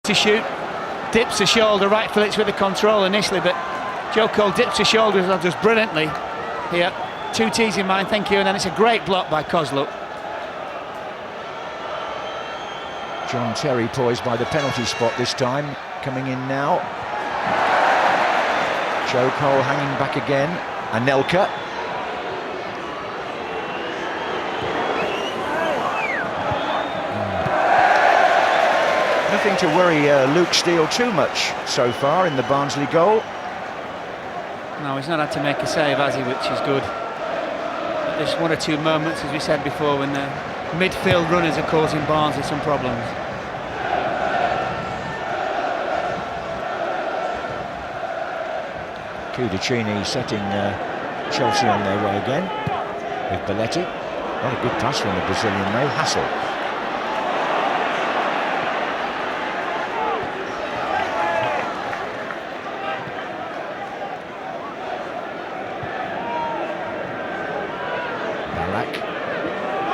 to shoot, dips the shoulder, right Phillips with the control initially, but Joe Cole dips the shoulder as well, does brilliantly here. 2 tees in mind, thank you, and then it's a great block by Kozluk. John Terry poised by the penalty spot this time, coming in now. Joe Cole hanging back again, Anelka. Nothing to worry Luke Steele too much so far in the Barnsley goal. No, he's not had to make a save, has he, which is good. But there's 1 or 2 moments, as we said before, when the midfield runners are causing Barnsley some problems. Cudicini setting Chelsea on their way again with Belletti. Not a good pass from the Brazilian though, Hassel.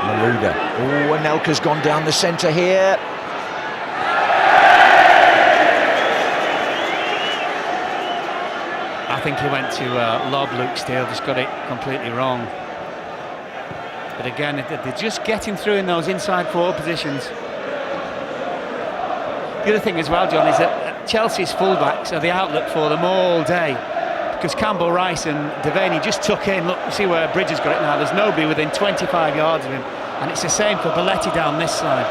Malouda. Oh, Anelka's gone down the centre here. I think he went to lob Luke Steele, just got it completely wrong. But again, they're just getting through in those inside forward positions. The other thing as well, John, is that Chelsea's fullbacks are the outlet for them all day. Because Campbell, Rice and Devaney just took in. Look, see where Bridge has got it now. There's nobody within 25 yards of him. And it's the same for Belletti down this side.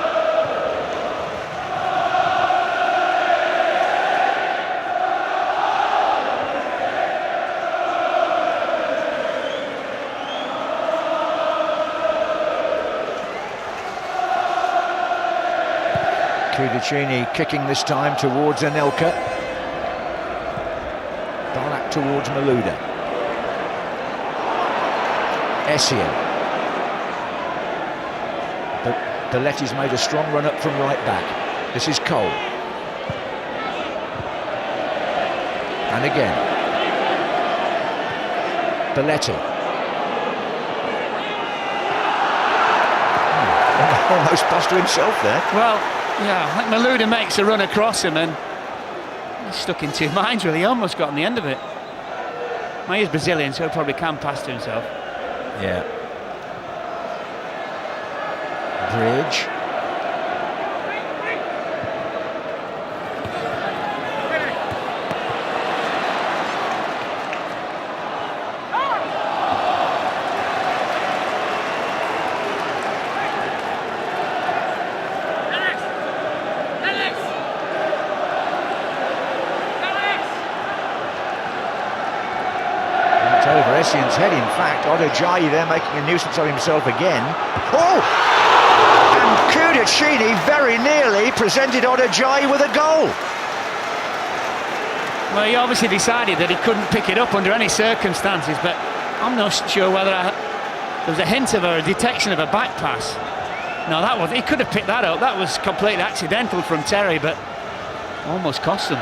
Cudicini kicking this time towards Anelka. Ballack towards Malouda. Essien. But Belletti's made a strong run up from right back. This is Cole. And again. Belletti. Almost passed to himself there. Well, yeah, I think Malouda makes a run across him and he's stuck in 2 minds really. He almost got on the end of it. Well, he's Brazilian, so he probably can pass to himself. Yeah. Bridge. Over Essien's head, in fact. Odojayi there making a nuisance of himself again. Oh! And Cudicini very nearly presented Odojayi with a goal. Well, he obviously decided that he couldn't pick it up under any circumstances, but I'm not sure whether there was a hint of a detection of a back pass. No, that was, he could have picked that up. That was completely accidental from Terry, but almost cost them.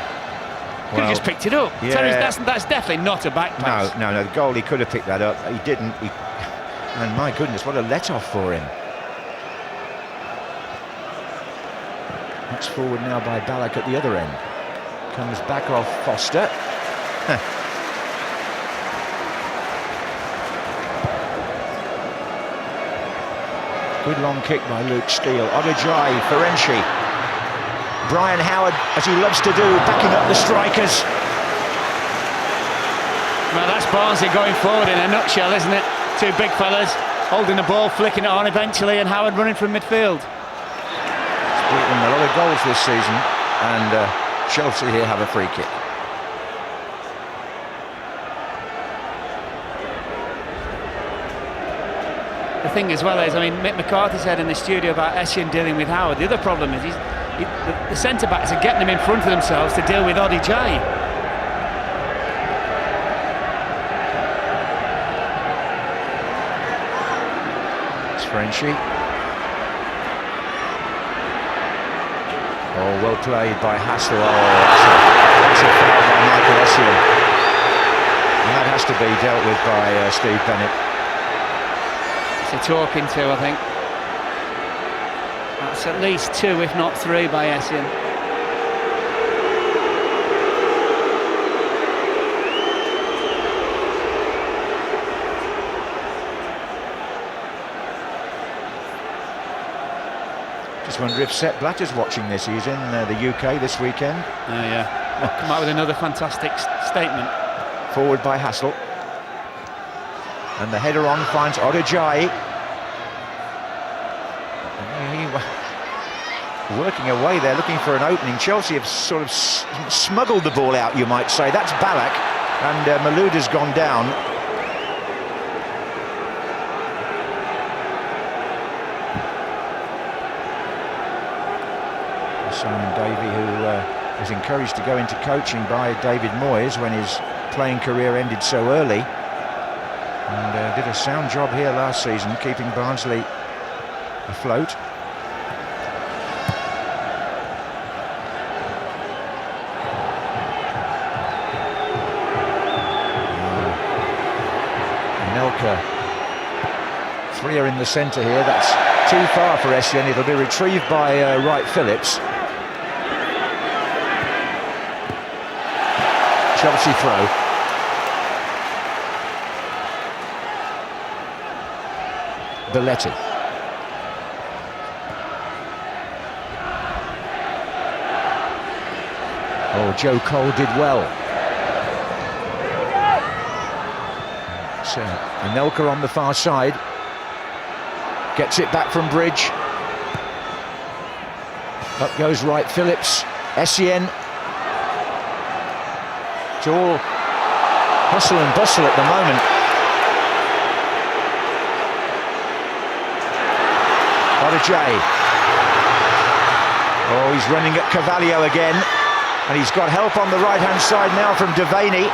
Could have just picked it up. Yeah. Terry's, that's definitely not a back pass. No, the goal, he could have picked that up. He didn't. And my goodness, what a let-off for him. That's forward now by Ballack at the other end. Comes back off Foster. Good long kick by Luke Steele. Odojayi, Ferenczi. Brian Howard, as he loves to do, backing up the strikers. Well, that's Barnsley going forward in a nutshell, isn't it? 2 big fellas holding the ball, flicking it on eventually, and Howard running from midfield. He's beaten a lot of goals this season, and Chelsea here have a free kick. The thing as well is, I mean, Mick McCarthy said in the studio about Essien dealing with Howard. The other problem is the centre-backs are getting them in front of themselves to deal with Odojayi. It's Ferenczi. Oh, well played by Hassel. Oh, that's a foul by Michael Essien. And that has to be dealt with by Steve Bennett. It's a talking to, I think. That's at least 2, if not 3, by Essien. to wonder if Sepp Blatter's watching this. He's in the UK this weekend. Oh yeah, come out with another fantastic statement. Forward by Hassel. And the header on finds Odejayi. Working away there, looking for an opening. Chelsea have sort of smuggled the ball out, you might say. That's Ballack, and Malouda's gone down. Simon Davey, who was encouraged to go into coaching by David Moyes when his playing career ended so early, and did a sound job here last season, keeping Barnsley afloat. Three are in the centre here. That's too far for Essien. It'll be retrieved by Wright Phillips. Chelsea throw. Belletti. Oh, Joe Cole did well. So, Anelka on the far side. Gets it back from Bridge. Up goes Wright Phillips. Essien. It's all hustle and bustle at the moment. Odejayi. Oh, he's running at Carvalho again. And he's got help on the right-hand side now from Devaney.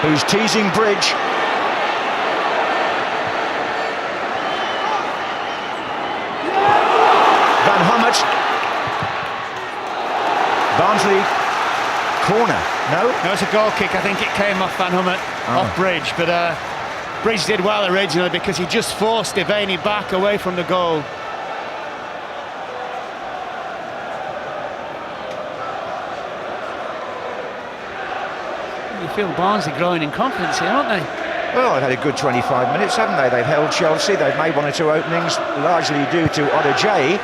Who's teasing Bridge. Van Hummert. Barnsley corner. No, it's a goal kick. I think it came off Van Hummert, off Bridge, but Bridge did well originally because he just forced Devaney back away from the goal. You feel Barnsley growing in confidence here, aren't they? Well, they've had a good 25 minutes, haven't they? They've held Chelsea, they've made one or two openings, largely due to Odejayi.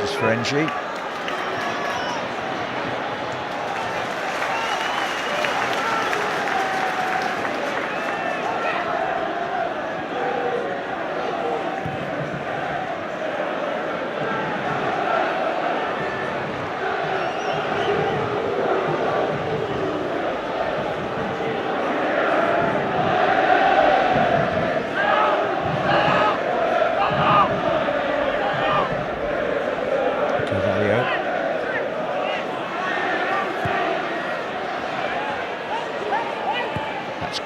This is Ferenczi.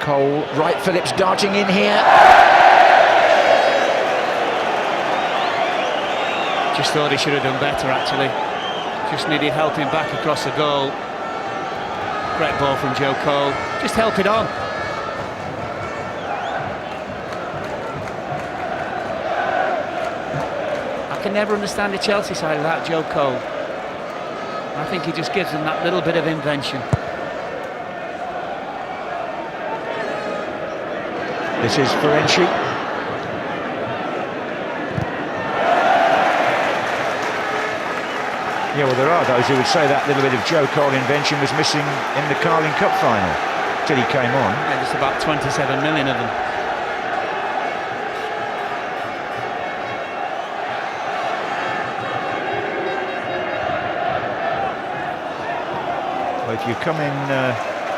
Cole, Wright Phillips darting in here. Just thought he should have done better, actually. Just needed helping back across the goal. Great ball from Joe Cole. Just help it on. I can never understand the Chelsea side without Joe Cole. I think he just gives them that little bit of invention. This is Ferenczi. Yeah, well, there are those who would say that little bit of Joe Cole invention was missing in the Carling Cup final till he came on. Yeah, just about 27 million of them. Well, if you come in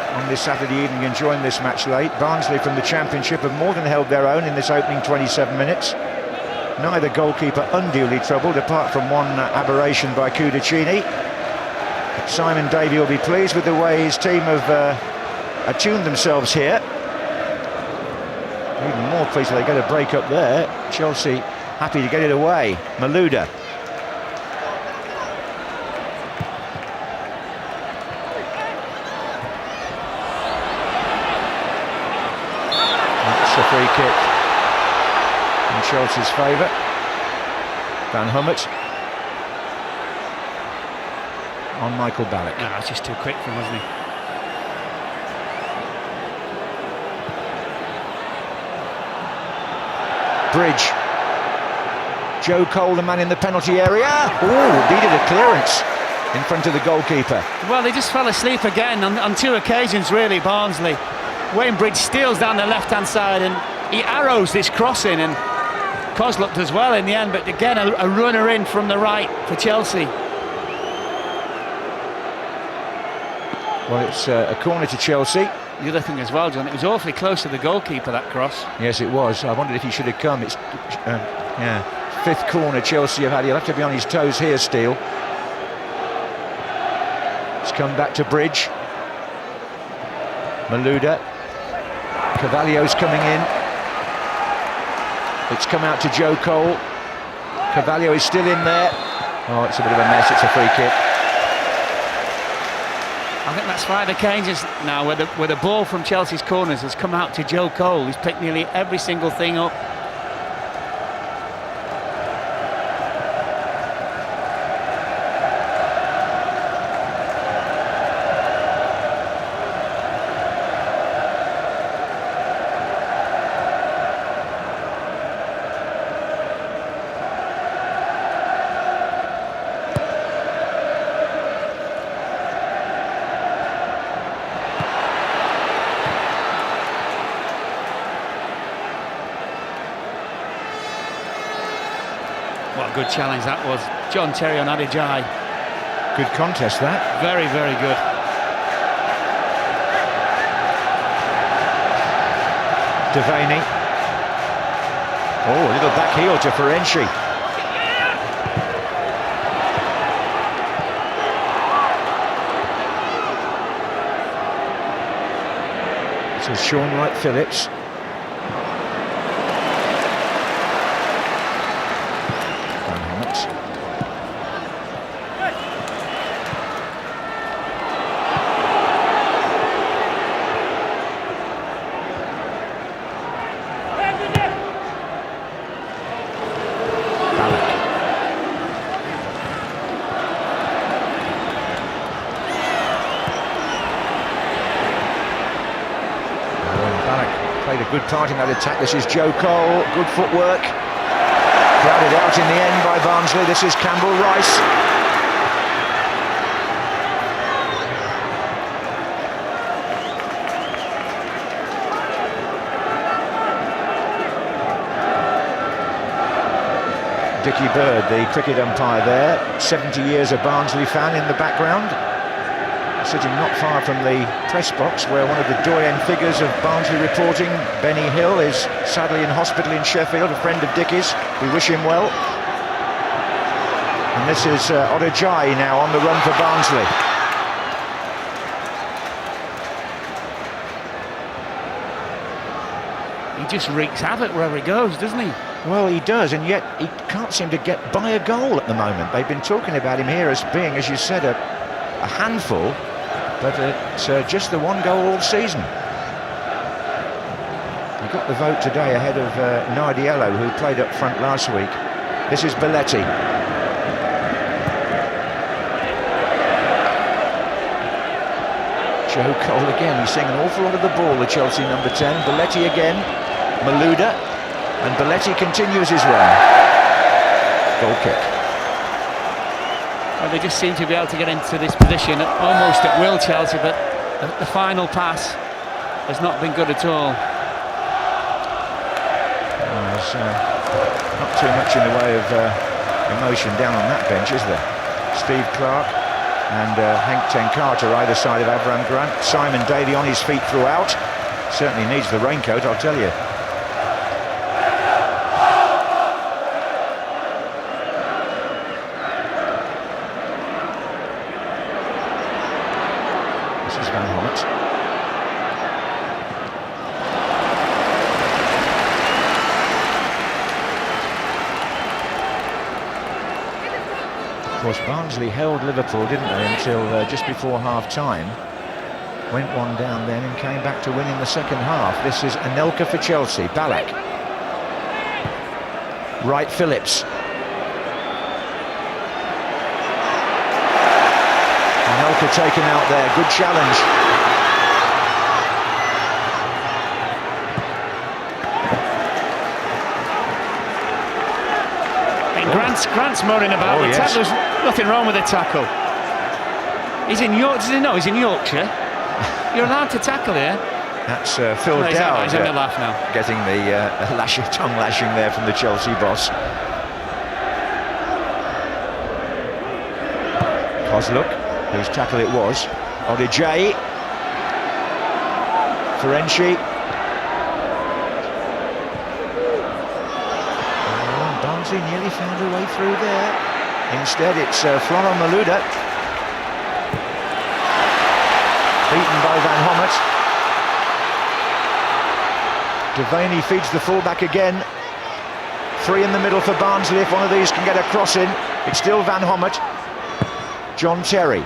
on this Saturday evening and join this match late, Barnsley from the Championship have more than held their own in this opening 27 minutes. Neither goalkeeper unduly troubled, apart from one aberration by Cudicini. Simon Davey will be pleased with the way his team have attuned themselves here. Even more pleased they get a break up there. Chelsea happy to get it away. Malouda. That's a free kick in Chelsea's favour. Van Hummert on Michael Ballack. No, that's just too quick for him, wasn't he? Bridge. Joe Cole, the man in the penalty area. Oh, needed a clearance in front of the goalkeeper. Well, they just fell asleep again on two occasions, really, Barnsley. Wayne Bridge steals down the left-hand side and he arrows this crossing, and Kozluk does well in the end, but again, a runner in from the right for Chelsea. Well, it's a corner to Chelsea. The other thing as well, John, it was awfully close to the goalkeeper, that cross. Yes, it was. I wondered if he should have come. It's fifth corner Chelsea have had. He'll have to be on his toes here, Steele. It's come back to Bridge. Malouda. Carvalho's coming in. It's come out to Joe Cole. Carvalho is still in there. Oh, it's a bit of a mess. It's a free kick. I think that's 5 occasions now where the ball from Chelsea's corners has come out to Joe Cole. He's picked nearly every single thing up. What a good challenge that was. John Terry on Adijai. Good contest, that. Very, very good. Devaney. Oh, a little back heel to Ferenczi. This is Sean Wright-Phillips. Played a good part in that attack. This is Joe Cole, good footwork. Crowded out in the end by Barnsley. This is Campbell Rice. Dickie Bird, the cricket umpire there, 70 years a Barnsley fan in the background. Sitting not far from the press box, where one of the doyen figures of Barnsley reporting, Benny Hill, is sadly in hospital in Sheffield, a friend of Dickie's. We wish him well. And this is Adijai now on the run for Barnsley. He just wreaks havoc wherever he goes, doesn't he? Well, he does, and yet he can't seem to get by a goal at the moment. They've been talking about him here as being, as you said, a handful. But it's just the one goal all season. He got the vote today ahead of Nardiello, who played up front last week. This is Belletti. Joe Cole again. He's seeing an awful lot of the ball, the Chelsea number 10. Belletti again. Malouda. And Belletti continues his run. Goal kick. Well, they just seem to be able to get into this position almost at will, Chelsea, but the final pass has not been good at all. There's not too much in the way of emotion down on that bench, is there? Steve Clark and Henk ten Cate either side of Avram Grant. Simon Daly on his feet throughout. Certainly needs the raincoat, I'll tell you. Of course, Barnsley held Liverpool, didn't they, until just before half-time. Went one down then and came back to win in the second half. This is Anelka for Chelsea. Ballack. Wright-Phillips. Anelka taken out there. Good challenge. Grant's moaning about the tackle. There's nothing wrong with the tackle. He's in York. Does he know he's in Yorkshire? You're allowed to tackle here. That's Phil Dowd. He's having a laugh now. Getting the tongue lashing there from the Chelsea boss. Kozluk, whose tackle it was. Odijay. Ferenczi. Barnsley nearly found a way through there. Instead, it's Florent Malouda. Beaten by Van Hommert. Devaney feeds the fullback again. 3 in the middle for Barnsley. If one of these can get a cross in, it's still Van Hommert. John Terry.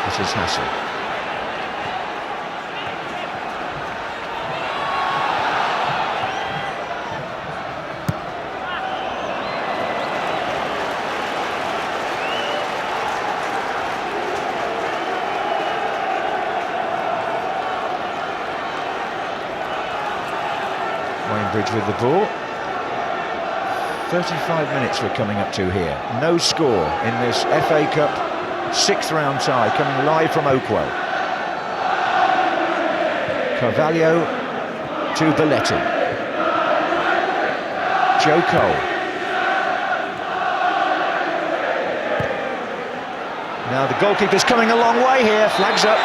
This is Hassel. Bridge with the ball. 35 minutes we're coming up to here. No score in this FA Cup 6th round tie, coming live from Oakwell. Carvalho to Belletti. Joe Cole. Now the goalkeeper's coming a long way here. Flags up.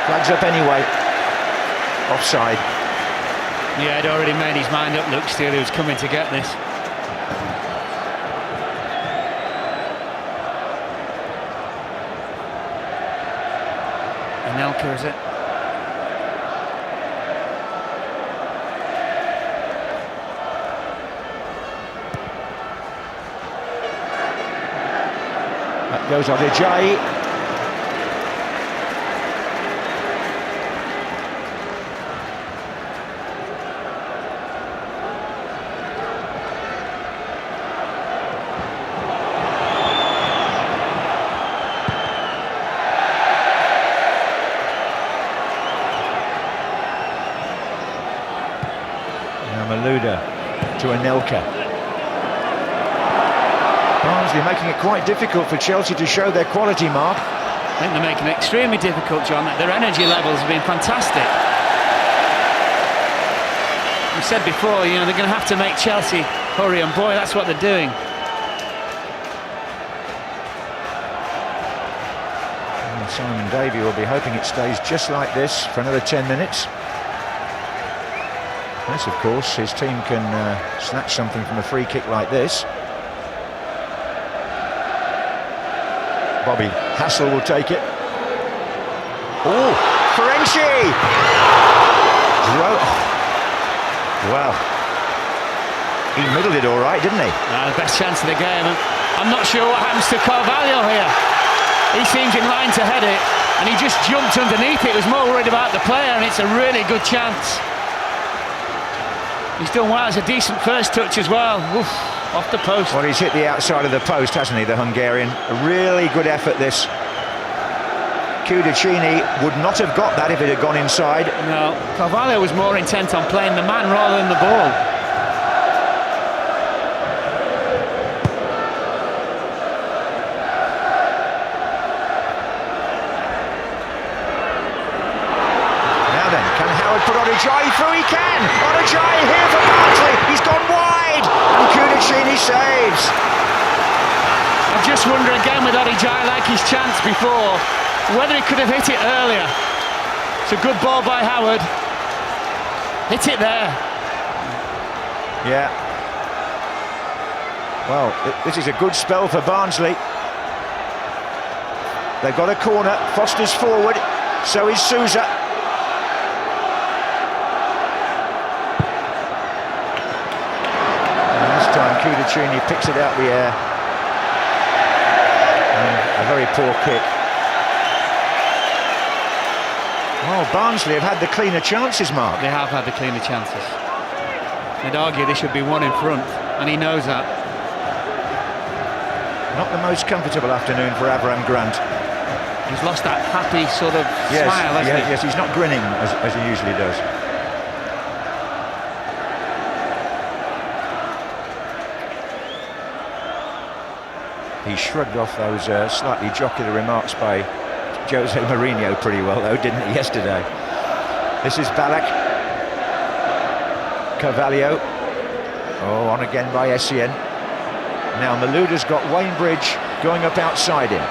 Flags up anyway. Offside. Yeah, he'd already made his mind up, Luke Steele, he was coming to get this. Anelka, is it? That goes on Ajayi. Malouda to Anelka. Barnsley making it quite difficult for Chelsea to show their quality, Mark. I think they're making it extremely difficult, John. Their energy levels have been fantastic. We said before, you know, they're going to have to make Chelsea hurry, and boy, that's what they're doing. And Simon Davey will be hoping it stays just like this for another 10 minutes. Yes, of course, his team can snatch something from a free kick like this. Bobby Hassel will take it. Oh, Ferenczi! Well, he middled it all right, didn't he? The best chance of the game. I'm not sure what happens to Carvalho here. He seems in line to head it, and he just jumped underneath it. He was more worried about the player, and it's a really good chance. He's done well. It's a decent first touch as well. Oof, off the post. Well, he's hit the outside of the post, hasn't he, the Hungarian? A really good effort, this. Cudicini would not have got that if it had gone inside. No, Carvalho was more intent on playing the man rather than the ball. Put Odijay through, he can! Odijay here for Barnsley, he's gone wide! And Cudicini saves! I just wonder again with Odijay, like his chance before, whether he could have hit it earlier. It's a good ball by Howard. Hit it there. Yeah. Well, this is a good spell for Barnsley. They've got a corner, Foster's forward, so is Souza. Cudicini picks it out the air. And a very poor kick. Well, Barnsley have had the cleaner chances, Mark. They have had the cleaner chances. I'd argue they should be one in front, and he knows that. Not the most comfortable afternoon for Avram Grant. He's lost that happy sort of smile, hasn't he? Yes, he's not grinning as he usually does. He shrugged off those slightly jocular remarks by Jose Mourinho pretty well, though, didn't he, yesterday? This is Ballack. Carvalho. Oh, on again by Essien. Now Malouda's got Wayne Bridge going up outside him.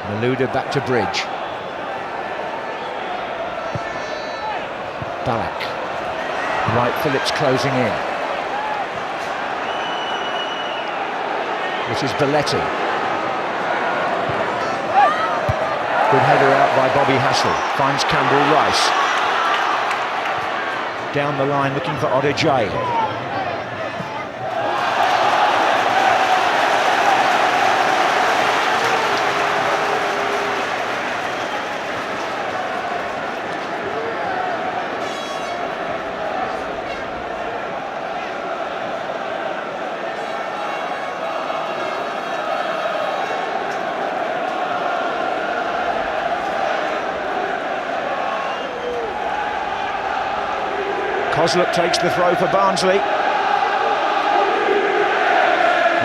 Malouda back to Bridge. Ballack. Wright Phillips closing in. This is Belletti. Good header out by Bobby Hassel. Finds Campbell Rice. Down the line looking for Odejayi. Kozluk takes the throw for Barnsley. A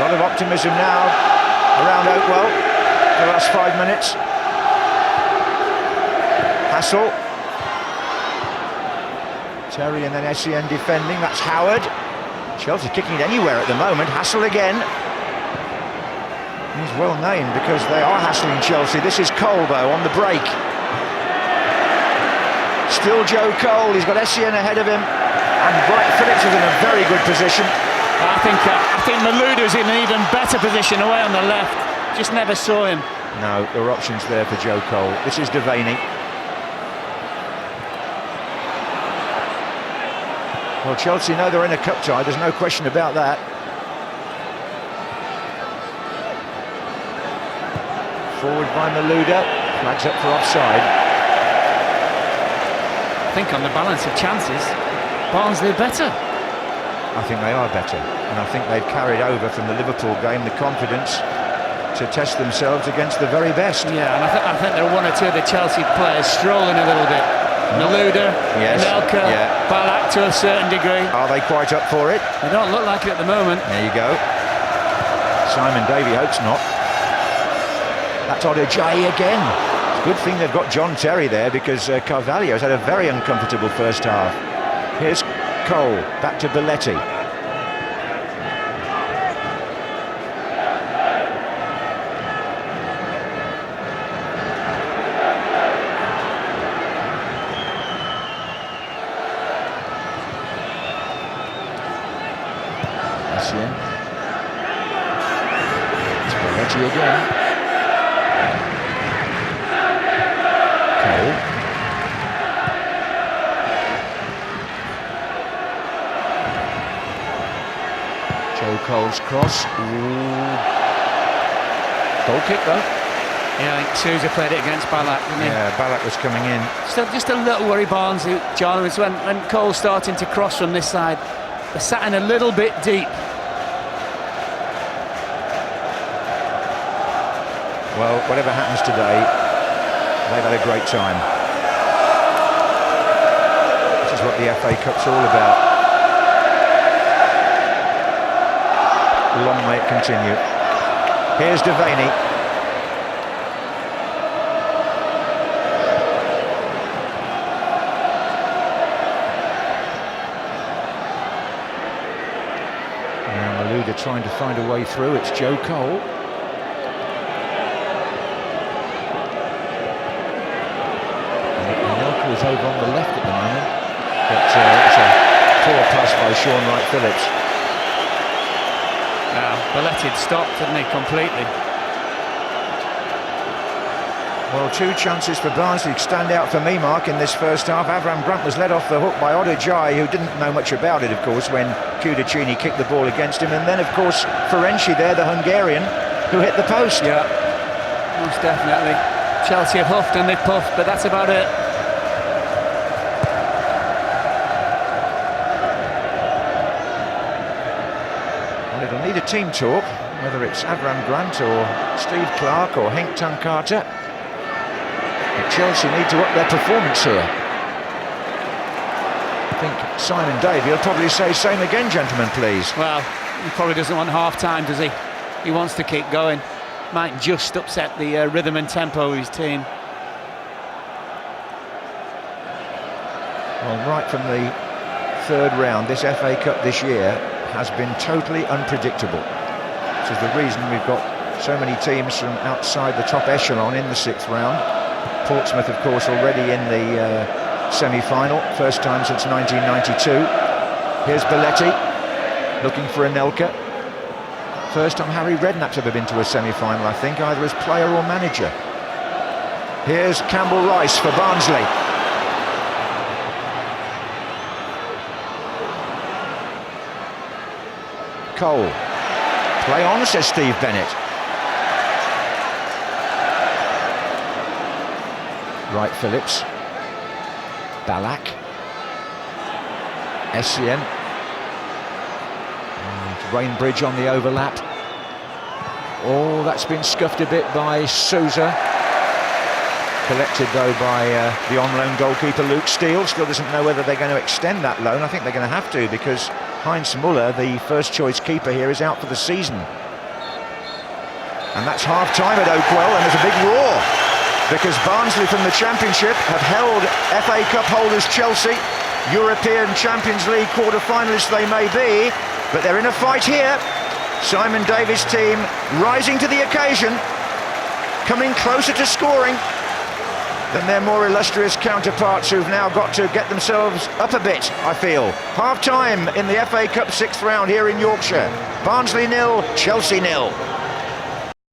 lot of optimism now around Oakwell for the last 5 minutes. Hassel. Terry and then Essien defending. That's Howard. Chelsea kicking it anywhere at the moment. Hassel again. He's well named because they are hassling Chelsea. This is Cole, though, on the break. Still Joe Cole. He's got Essien ahead of him. And Wright Phillips is in a very good position. I think Malouda's in an even better position away on the left. Just never saw him. No, there are options there for Joe Cole. This is Devaney. Well, Chelsea know they're in a cup tie. There's no question about that. Forward by Malouda. Flags up for offside. I think on the balance of chances, Barnsley are better. I think they are better, and I think they've carried over from the Liverpool game the confidence to test themselves against the very best. Yeah, and I think there are one or two of the Chelsea players strolling a little bit. Malouda, yes, Nelka, Ballack to a certain degree. Are they quite up for it? They don't look like it at the moment. There you go. Simon Davey hopes not. That's Odejayi again. It's a good thing they've got John Terry there because Carvalho has had a very uncomfortable first half. Here's Cole, back to Belletti. Essien. It's Belletti again. Cole. Joe Cole's cross. Ooh. Goal kick though. Yeah, I think Souza played it against Ballack, didn't he? Yeah, Ballack was coming in. Just a little worry, Barnsley, John, is when Cole's starting to cross from this side. They're sat in a little bit deep. Well, whatever happens today, they've had a great time. This is what the FA Cup's all about. Long may it continue. Here's Devaney. Now Malouda trying to find a way through. It's Joe Cole. Nelka is over on the left at the moment. But it's a poor pass by Sean Wright Phillips. Belletti had stopped, didn't he, completely. Well, two chances for Barnsley stand out for me, Mark, in this first half. Avram Grant was let off the hook by Odojai, who didn't know much about it, of course, when Kudacini kicked the ball against him. And then, of course, Ferenczi there, the Hungarian, who hit the post. Yeah, most definitely. Chelsea have huffed and they've puffed, but that's about it. Well, it'll need a team talk, whether it's Avram Grant or Steve Clarke or Henk Tankata. But Chelsea need to up their performance here. I think Simon Davey will probably say same again, gentlemen, please. Well, he probably doesn't want half-time, does he? He wants to keep going. Might just upset the rhythm and tempo of his team. Well, right from the third round, this FA Cup this year has been totally unpredictable. Which is the reason we've got so many teams from outside the top echelon in the sixth round. Portsmouth, of course, already in the semi-final, first time since 1992. Here's Belletti, looking for Anelka. First time Harry Redknapp's ever been to a semi-final, I think, either as player or manager. Here's Campbell Rice for Barnsley. Cole. Play on, says Steve Bennett. Wright Phillips. Ballack. Essien. Rainbridge on the overlap. Oh, that's been scuffed a bit by Souza. Collected though by the on-loan goalkeeper Luke Steele. Still doesn't know whether they're going to extend that loan. I think they're going to have to, because Heinz Muller, the first choice keeper here, is out for the season. And that's half-time at Oakwell, and there's a big roar, because Barnsley from the Championship have held FA Cup holders Chelsea. European Champions League quarter-finalists they may be, but they're in a fight here. Simon Davies' team rising to the occasion, coming closer to scoring than their more illustrious counterparts, who've now got to get themselves up a bit, I feel. Half-time in the FA Cup sixth round here in Yorkshire. Barnsley 0, Chelsea 0.